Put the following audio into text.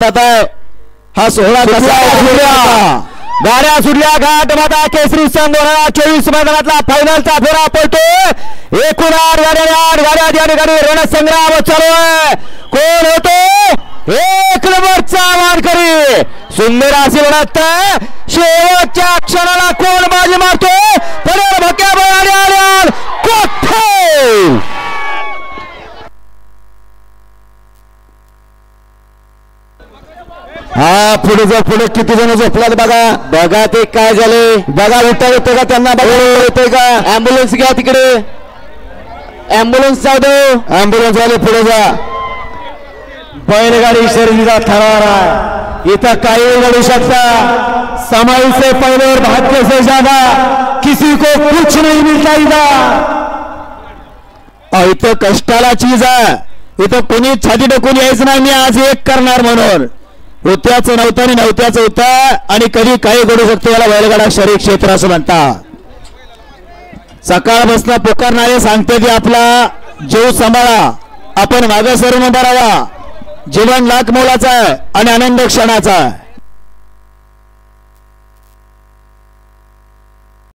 हा सोहळा गाड्या सुटल्या घाट माता केसरी संघ 2024 मैदानातला फायनलचा फेरा पडतो। एकूण 8 गाड्या या ठिकाणी रणसंग्राम चालू आहे। कोण होतो एक नंबरचा मानकरी सुंदर अशी लढत शेवटच्या क्षणाला कोण बाजी मारतो पुढे भक्या बळाने कोठे हा पुढे किती जण झोपलात बघा ते काय झाले बघा उठता येते का त्यांना बघा येते का ॲम्ब्युलन्स घ्या तिकडे ॲम्ब्युलन्स जाऊ दे ॲम्ब्युलन्स वाले पुढे जा बैलगाडी शर्यतीचा ठराव इथं काही घडू शकता समय से पहले और भाग्य से ज्यादा किसी को कुछ नहीं मिलता इथं इथं कष्टाला चीज आहे इथं कोणी छाती टाकून यायचं नाही मी आज एक करणार म्हणून होत्याचं नव्हतं आणि नव्हत्याचं होतं आणि कधी काही घडू शकतो याला बैलगाडा शर्यत क्षेत्र असं म्हणतात। सकाळपासून पुकारणारे सांगते की आपला जीव सांभाळा आपण मागे सरून उभा राहा जीवन लाख मोलाचा आहे आणि आनंद क्षणाचा आहे।